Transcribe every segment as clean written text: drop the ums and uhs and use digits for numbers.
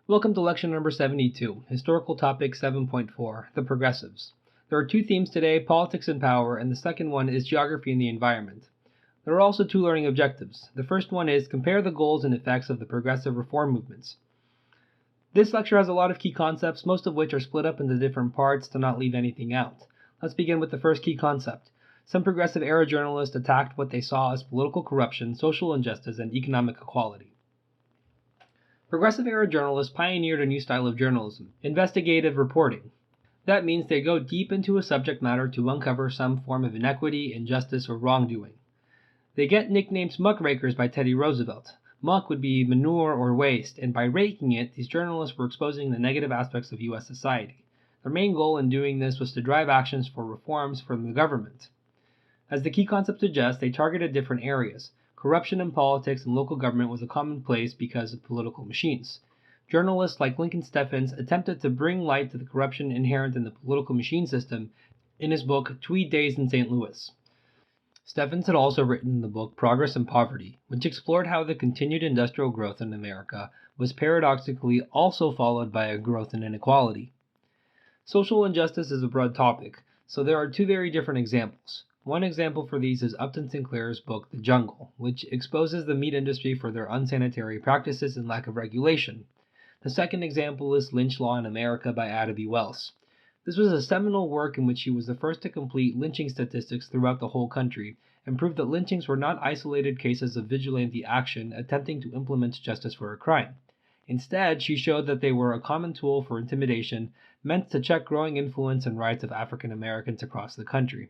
Welcome to lecture number 72, Historical Topic 7.4, The Progressives. There are two themes today, politics and power, and the second one is geography and the environment. There are also two learning objectives. The first one is compare the goals and effects of the progressive reform movements. This lecture has a lot of key concepts, most of which are split up into different parts to not leave anything out. Let's begin with the first key concept. Some progressive era journalists attacked what they saw as political corruption, social injustice, and economic equality. Progressive era journalists pioneered a new style of journalism, investigative reporting. That means they go deep into a subject matter to uncover some form of inequity, injustice, or wrongdoing. They get nicknames muckrakers by Teddy Roosevelt. Muck would be manure or waste, and by raking it, these journalists were exposing the negative aspects of U.S. society. Their main goal in doing this was to drive actions for reforms from the government. As the key concept suggests, they targeted different areas. Corruption in politics and local government was a commonplace because of political machines. Journalists like Lincoln Steffens attempted to bring light to the corruption inherent in the political machine system in his book Tweed Days in St. Louis. Steffens had also written the book Progress and Poverty, which explored how the continued industrial growth in America was paradoxically also followed by a growth in inequality. Social injustice is a broad topic, so there are two very different examples. One example for these is Upton Sinclair's book The Jungle, which exposes the meat industry for their unsanitary practices and lack of regulation. The second example is Lynch Law in America by Ada B. Wells. This was a seminal work in which he was the first to complete lynching statistics throughout the whole country and proved that lynchings were not isolated cases of vigilante action attempting to implement justice for a crime. Instead, she showed that they were a common tool for intimidation meant to check growing influence and rights of African Americans across the country.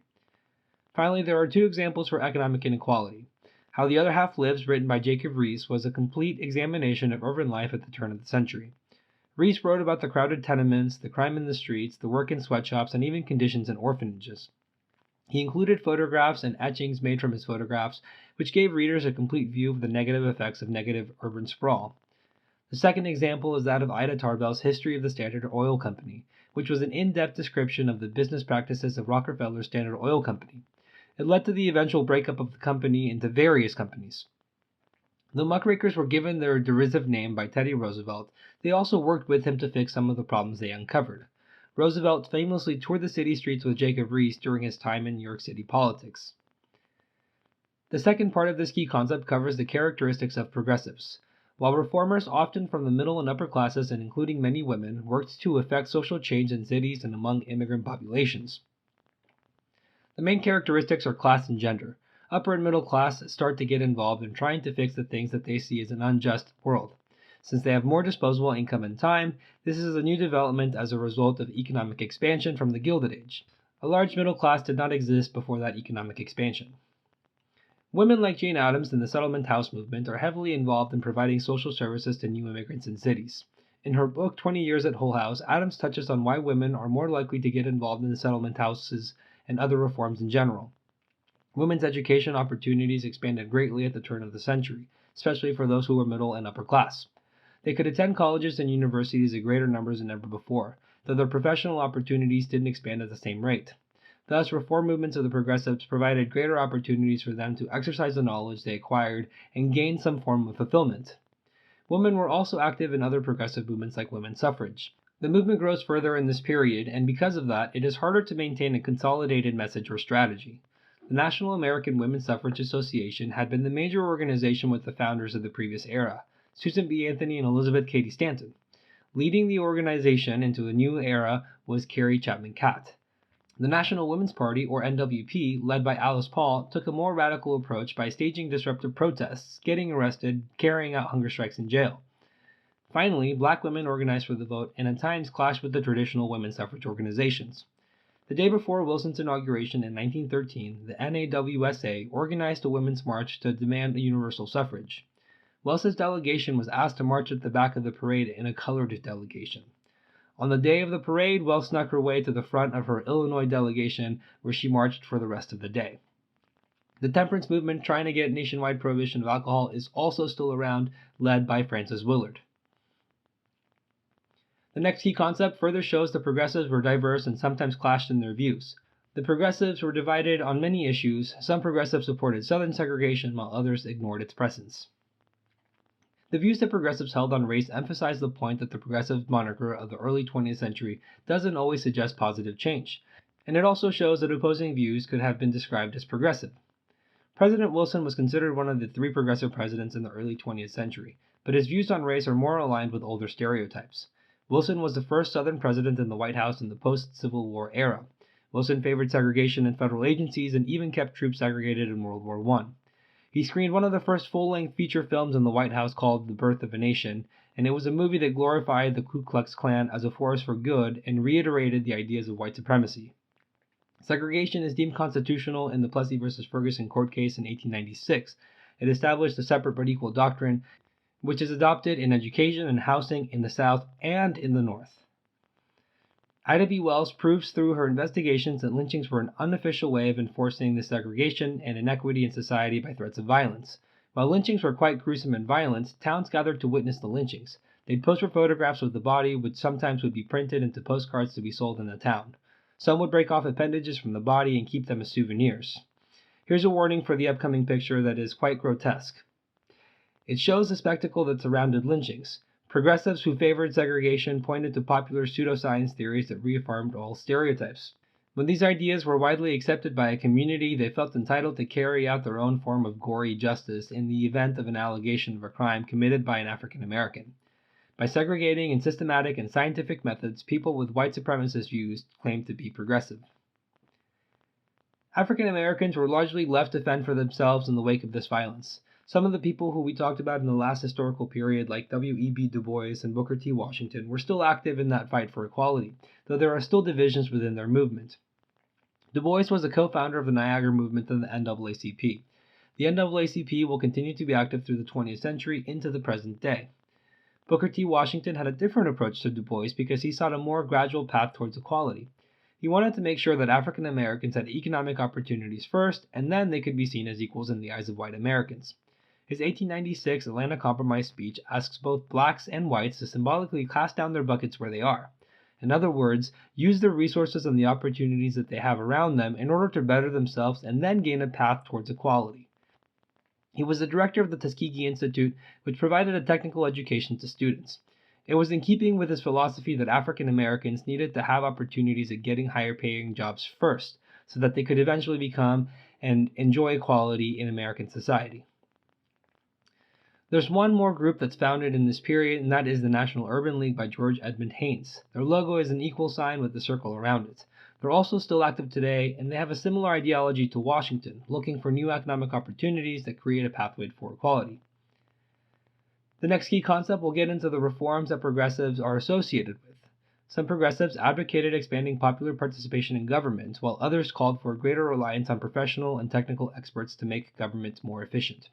Finally, there are two examples for economic inequality. How the Other Half Lives, written by Jacob Riis, was a complete examination of urban life at the turn of the century. Riis wrote about the crowded tenements, the crime in the streets, the work in sweatshops, and even conditions in orphanages. He included photographs and etchings made from his photographs, which gave readers a complete view of the negative effects of negative urban sprawl. The second example is that of Ida Tarbell's History of the Standard Oil Company, which was an in-depth description of the business practices of Rockefeller's Standard Oil Company. It led to the eventual breakup of the company into various companies. Though muckrakers were given their derisive name by Teddy Roosevelt, they also worked with him to fix some of the problems they uncovered. Roosevelt famously toured the city streets with Jacob Riis during his time in New York City politics. The second part of this key concept covers the characteristics of progressives. While reformers, often from the middle and upper classes and including many women, worked to effect social change in cities and among immigrant populations. The main characteristics are class and gender. Upper and middle class start to get involved in trying to fix the things that they see as an unjust world. Since they have more disposable income and time, this is a new development as a result of economic expansion from the Gilded Age. A large middle class did not exist before that economic expansion. Women like Jane Addams in the settlement house movement are heavily involved in providing social services to new immigrants in cities. In her book 20 Years at Hull House, Addams touches on why women are more likely to get involved in the settlement houses and other reforms in general. Women's education opportunities expanded greatly at the turn of the century, especially for those who were middle and upper class. They could attend colleges and universities in greater numbers than ever before, though their professional opportunities didn't expand at the same rate. Thus, reform movements of the progressives provided greater opportunities for them to exercise the knowledge they acquired and gain some form of fulfillment. Women were also active in other progressive movements like women's suffrage. The movement grows further in this period, and because of that, it is harder to maintain a consolidated message or strategy. The National American Women's Suffrage Association had been the major organization with the founders of the previous era, Susan B. Anthony and Elizabeth Cady Stanton. Leading the organization into a new era was Carrie Chapman Catt. The National Women's Party, or NWP, led by Alice Paul, took a more radical approach by staging disruptive protests, getting arrested, carrying out hunger strikes in jail. Finally, black women organized for the vote and at times clashed with the traditional women's suffrage organizations. The day before Wilson's inauguration in 1913, the NAWSA organized a women's march to demand universal suffrage. Wells's delegation was asked to march at the back of the parade in a colored delegation. On the day of the parade, Wells snuck her way to the front of her Illinois delegation, where she marched for the rest of the day. The temperance movement trying to get nationwide prohibition of alcohol is also still around, led by Frances Willard. The next key concept further shows the progressives were diverse and sometimes clashed in their views. The progressives were divided on many issues. Some progressives supported Southern segregation while others ignored its presence. The views that progressives held on race emphasize the point that the progressive moniker of the early 20th century doesn't always suggest positive change, and it also shows that opposing views could have been described as progressive. President Wilson was considered one of the three progressive presidents in the early 20th century, but his views on race are more aligned with older stereotypes. Wilson was the first Southern president in the White House in the post-Civil War era. Wilson favored segregation in federal agencies and even kept troops segregated in World War I. He screened one of the first full-length feature films in the White House called The Birth of a Nation, and it was a movie that glorified the Ku Klux Klan as a force for good and reiterated the ideas of white supremacy. Segregation is deemed constitutional in the Plessy v. Ferguson court case in 1896. It established a separate but equal doctrine, which is adopted in education and housing in the South and in the North. Ida B. Wells proves through her investigations that lynchings were an unofficial way of enforcing the segregation and inequity in society by threats of violence. While lynchings were quite gruesome and violent, towns gathered to witness the lynchings. They'd pose for photographs of the body, which sometimes would be printed into postcards to be sold in the town. Some would break off appendages from the body and keep them as souvenirs. Here's a warning for the upcoming picture that is quite grotesque. It shows the spectacle that surrounded lynchings. Progressives who favored segregation pointed to popular pseudoscience theories that reaffirmed old stereotypes. When these ideas were widely accepted by a community, they felt entitled to carry out their own form of gory justice in the event of an allegation of a crime committed by an African American. By segregating in systematic and scientific methods, people with white supremacist views claimed to be progressive. African Americans were largely left to fend for themselves in the wake of this violence. Some of the people who we talked about in the last historical period, like W.E.B. Du Bois and Booker T. Washington, were still active in that fight for equality, though there are still divisions within their movement. Du Bois was a co-founder of the Niagara Movement and the NAACP. The NAACP will continue to be active through the 20th century into the present day. Booker T. Washington had a different approach to Du Bois because he sought a more gradual path towards equality. He wanted to make sure that African Americans had economic opportunities first, and then they could be seen as equals in the eyes of white Americans. His 1896 Atlanta Compromise speech asks both blacks and whites to symbolically cast down their buckets where they are. In other words, use the resources and the opportunities that they have around them in order to better themselves and then gain a path towards equality. He was the director of the Tuskegee Institute, which provided a technical education to students. It was in keeping with his philosophy that African Americans needed to have opportunities at getting higher paying jobs first, so that they could eventually become and enjoy equality in American society. There's one more group that's founded in this period, and that is the National Urban League by George Edmund Haynes. Their logo is an equal sign with the circle around it. They're also still active today, and they have a similar ideology to Washington, looking for new economic opportunities that create a pathway for equality. The next key concept will get into the reforms that progressives are associated with. Some progressives advocated expanding popular participation in government, while others called for a greater reliance on professional and technical experts to make government more efficient.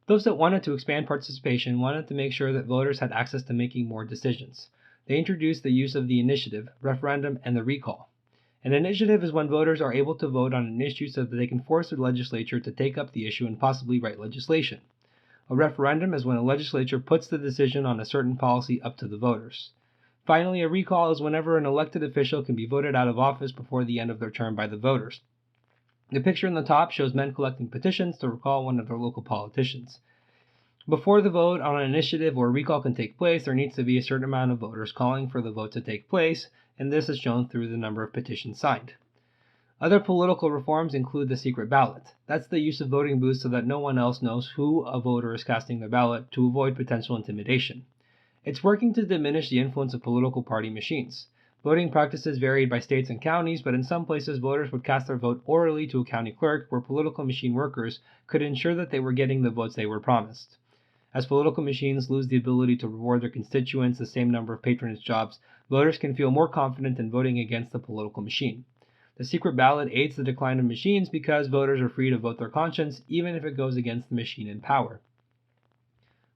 Those that wanted to expand participation wanted to make sure that voters had access to making more decisions. They introduced the use of the initiative, referendum, and the recall. An initiative is when voters are able to vote on an issue so that they can force the legislature to take up the issue and possibly write legislation. A referendum is when a legislature puts the decision on a certain policy up to the voters. Finally, a recall is whenever an elected official can be voted out of office before the end of their term by the voters. The picture in the top shows men collecting petitions to recall one of their local politicians. Before the vote on an initiative or recall can take place, there needs to be a certain amount of voters calling for the vote to take place, and this is shown through the number of petitions signed. Other political reforms include the secret ballot. That's the use of voting booths so that no one else knows who a voter is casting their ballot to avoid potential intimidation. It's working to diminish the influence of political party machines. Voting practices varied by states and counties, but in some places voters would cast their vote orally to a county clerk, where political machine workers could ensure that they were getting the votes they were promised. As political machines lose the ability to reward their constituents the same number of patronage jobs, voters can feel more confident in voting against the political machine. The secret ballot aids the decline of machines because voters are free to vote their conscience, even if it goes against the machine in power.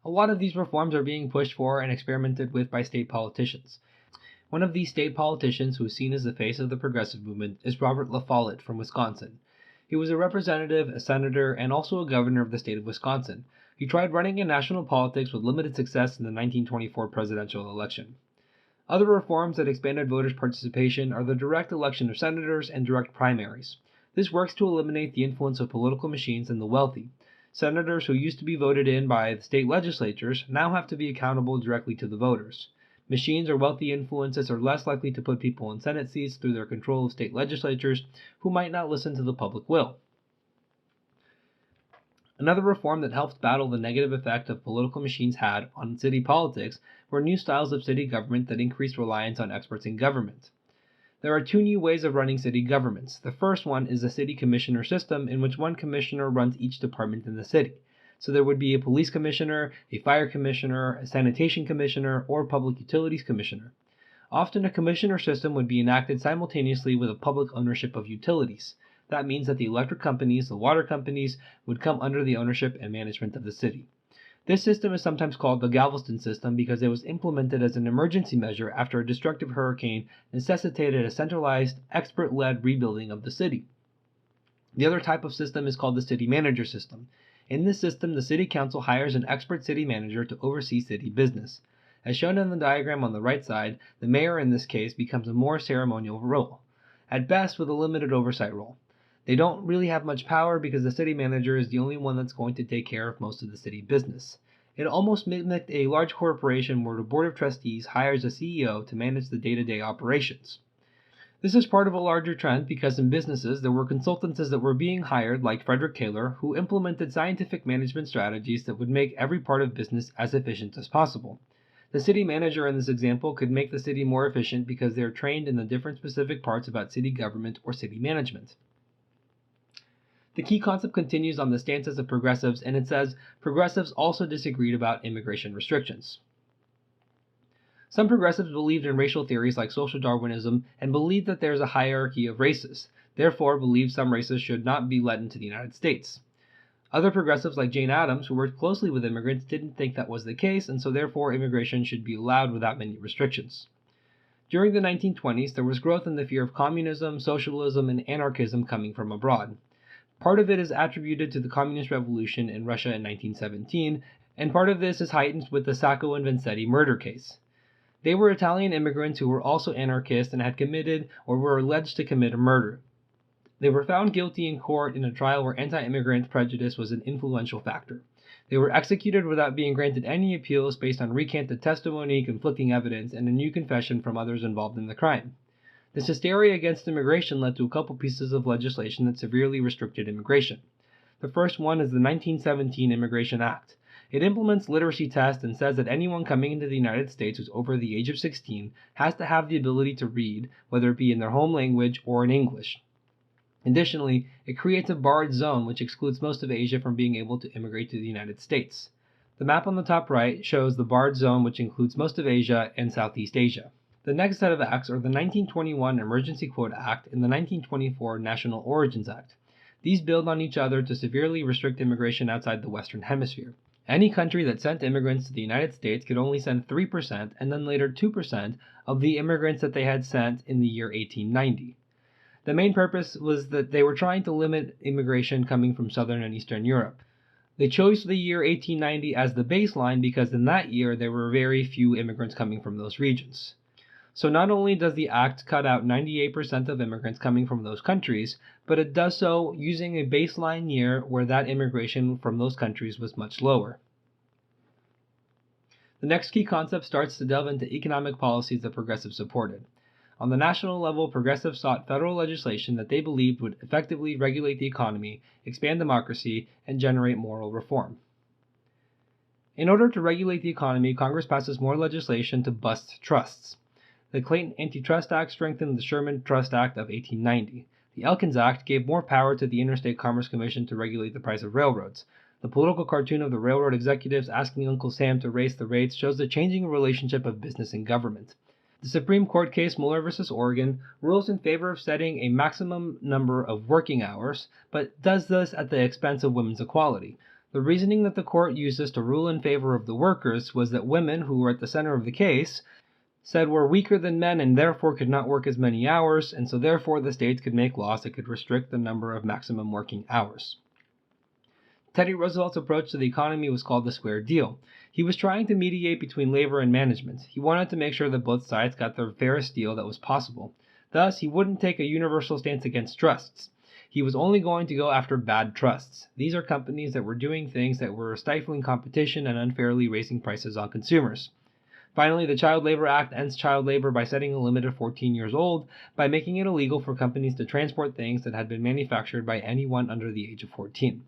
A lot of these reforms are being pushed for and experimented with by state politicians. One of these state politicians who is seen as the face of the progressive movement is Robert La Follette from Wisconsin. He was a representative, a senator, and also a governor of the state of Wisconsin. He tried running in national politics with limited success in the 1924 presidential election. Other reforms that expanded voters' participation are the direct election of senators and direct primaries. This works to eliminate the influence of political machines and the wealthy. Senators who used to be voted in by the state legislatures now have to be accountable directly to the voters. Machines or wealthy influences are less likely to put people in Senate seats through their control of state legislatures who might not listen to the public will. Another reform that helped battle the negative effect of political machines had on city politics were new styles of city government that increased reliance on experts in government. There are two new ways of running city governments. The first one is the city commissioner system, in which one commissioner runs each department in the city. So there would be a police commissioner, a fire commissioner, a sanitation commissioner, or public utilities commissioner. Often a commissioner system would be enacted simultaneously with a public ownership of utilities. That means that the electric companies, the water companies, would come under the ownership and management of the city. This system is sometimes called the Galveston system because it was implemented as an emergency measure after a destructive hurricane necessitated a centralized, expert-led rebuilding of the city. The other type of system is called the city manager system. In this system, the city council hires an expert city manager to oversee city business. As shown in the diagram on the right side, the mayor in this case becomes a more ceremonial role, at best with a limited oversight role. They don't really have much power because the city manager is the only one that's going to take care of most of the city business. It almost mimicked a large corporation where the board of trustees hires a CEO to manage the day-to-day operations. This is part of a larger trend because in businesses there were consultants that were being hired like Frederick Taylor who implemented scientific management strategies that would make every part of business as efficient as possible. The city manager in this example could make the city more efficient because they are trained in the different specific parts about city government or city management. The key concept continues on the stances of progressives, and it says, progressives also disagreed about immigration restrictions. Some progressives believed in racial theories like social Darwinism and believed that there is a hierarchy of races, therefore believed some races should not be let into the United States. Other progressives like Jane Addams, who worked closely with immigrants, didn't think that was the case, and so therefore immigration should be allowed without many restrictions. During the 1920s, there was growth in the fear of communism, socialism, and anarchism coming from abroad. Part of it is attributed to the Communist Revolution in Russia in 1917, and part of this is heightened with the Sacco and Vanzetti murder case. They were Italian immigrants who were also anarchists and had committed or were alleged to commit a murder. They were found guilty in court in a trial where anti-immigrant prejudice was an influential factor. They were executed without being granted any appeals based on recanted testimony, conflicting evidence, and a new confession from others involved in the crime. This hysteria against immigration led to a couple pieces of legislation that severely restricted immigration. The first one is the 1917 Immigration Act. It implements literacy tests and says that anyone coming into the United States who's over the age of 16 has to have the ability to read, whether it be in their home language or in English. Additionally, it creates a barred zone which excludes most of Asia from being able to immigrate to the United States. The map on the top right shows the barred zone which includes most of Asia and Southeast Asia. The next set of acts are the 1921 Emergency Quota Act and the 1924 National Origins Act. These build on each other to severely restrict immigration outside the Western Hemisphere. Any country that sent immigrants to the United States could only send 3% and then later 2% of the immigrants that they had sent in the year 1890. The main purpose was that they were trying to limit immigration coming from Southern and Eastern Europe. They chose the year 1890 as the baseline because in that year there were very few immigrants coming from those regions. So not only does the act cut out 98% of immigrants coming from those countries, but it does so using a baseline year where that immigration from those countries was much lower. The next key concept starts to delve into economic policies that progressives supported. On the national level, progressives sought federal legislation that they believed would effectively regulate the economy, expand democracy, and generate moral reform. In order to regulate the economy, Congress passes more legislation to bust trusts. The Clayton Antitrust Act strengthened the Sherman Trust Act of 1890. The Elkins Act gave more power to the Interstate Commerce Commission to regulate the price of railroads. The political cartoon of the railroad executives asking Uncle Sam to raise the rates shows the changing relationship of business and government. The Supreme Court case Mueller v. Oregon rules in favor of setting a maximum number of working hours, but does this at the expense of women's equality. The reasoning that the court uses to rule in favor of the workers was that women, who were at the center of the case, said were weaker than men and therefore could not work as many hours, and so therefore the states could make laws that could restrict the number of maximum working hours. Teddy Roosevelt's approach to the economy was called the square deal. He was trying to mediate between labor and management. He wanted to make sure that both sides got the fairest deal that was possible. Thus, he wouldn't take a universal stance against trusts. He was only going to go after bad trusts. These are companies that were doing things that were stifling competition and unfairly raising prices on consumers. Finally, the Child Labor Act ends child labor by setting a limit of 14 years old by making it illegal for companies to transport things that had been manufactured by anyone under the age of 14.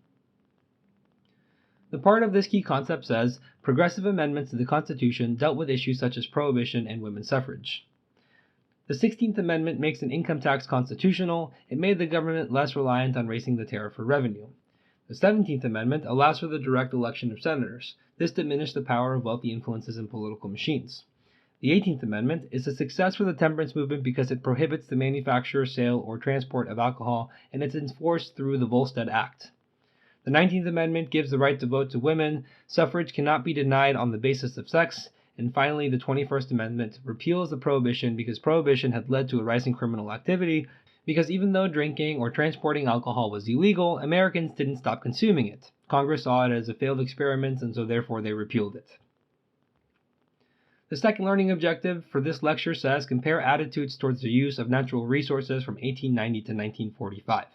The part of this key concept says, progressive amendments to the Constitution dealt with issues such as prohibition and women's suffrage. The 16th Amendment makes an income tax constitutional. It made the government less reliant on raising the tariff for revenue. The 17th Amendment allows for the direct election of senators. This diminished the power of wealthy influences in political machines. The 18th Amendment is a success for the temperance movement because it prohibits the manufacture, sale, or transport of alcohol, and it's enforced through the Volstead Act. The 19th Amendment gives the right to vote to women. Suffrage cannot be denied on the basis of sex. And finally, the 21st Amendment repeals the prohibition because prohibition had led to a rise in criminal activity, because even though drinking or transporting alcohol was illegal, Americans didn't stop consuming it. Congress saw it as a failed experiment, and so therefore they repealed it. The second learning objective for this lecture says, compare attitudes towards the use of natural resources from 1890 to 1945.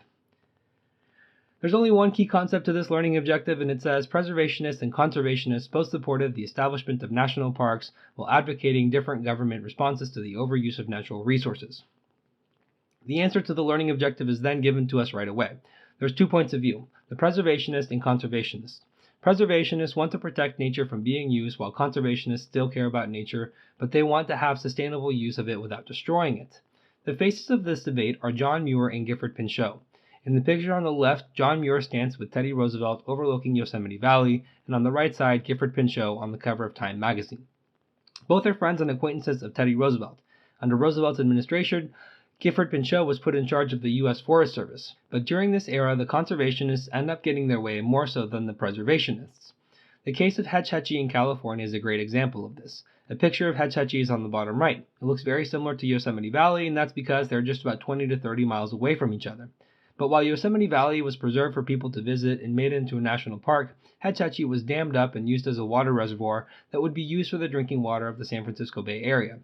There's only one key concept to this learning objective, and it says, preservationists and conservationists both supported the establishment of national parks while advocating different government responses to the overuse of natural resources. The answer to the learning objective is then given to us right away. There's 2 points of view, the preservationists and conservationists. Preservationists want to protect nature from being used, while conservationists still care about nature, but they want to have sustainable use of it without destroying it. The faces of this debate are John Muir and Gifford Pinchot. In the picture on the left, John Muir stands with Teddy Roosevelt overlooking Yosemite Valley, and on the right side, Gifford Pinchot on the cover of Time magazine. Both are friends and acquaintances of Teddy Roosevelt. Under Roosevelt's administration, Gifford Pinchot was put in charge of the U.S. Forest Service, but during this era, the conservationists end up getting their way more so than the preservationists. The case of Hetch Hetchy in California is a great example of this. A picture of Hetch Hetchy is on the bottom right. It looks very similar to Yosemite Valley, and that's because they're just about 20 to 30 miles away from each other. But while Yosemite Valley was preserved for people to visit and made into a national park, Hetch Hetchy was dammed up and used as a water reservoir that would be used for the drinking water of the San Francisco Bay Area.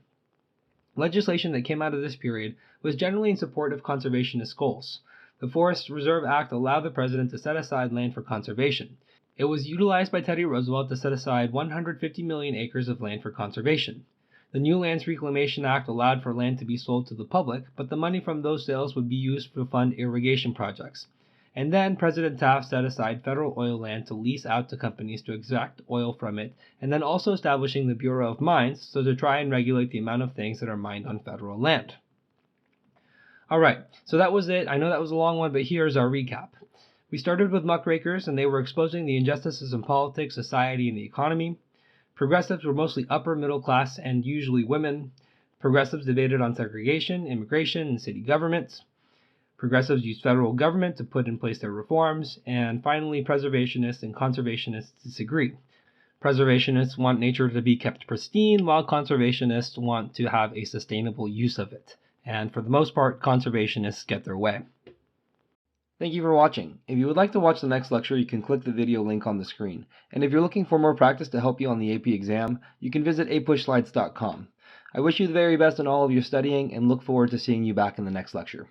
Legislation that came out of this period was generally in support of conservationist goals. The Forest Reserve Act allowed the president to set aside land for conservation. It was utilized by Teddy Roosevelt to set aside 150 million acres of land for conservation. The New Lands Reclamation Act allowed for land to be sold to the public, but the money from those sales would be used to fund irrigation projects. And then President Taft set aside federal oil land to lease out to companies to extract oil from it, and then also establishing the Bureau of Mines, so to try and regulate the amount of things that are mined on federal land. Alright, so that was it. I know that was a long one, but here's our recap. We started with muckrakers, and they were exposing the injustices in politics, society, and the economy. Progressives were mostly upper middle class and usually women. Progressives debated on segregation, immigration, and city governments. Progressives used federal government to put in place their reforms. And finally, preservationists and conservationists disagree. Preservationists want nature to be kept pristine, while conservationists want to have a sustainable use of it. And for the most part, conservationists get their way. Thank you for watching. If you would like to watch the next lecture, you can click the video link on the screen. And if you're looking for more practice to help you on the AP exam, you can visit apushslides.com. I wish you the very best in all of your studying and look forward to seeing you back in the next lecture.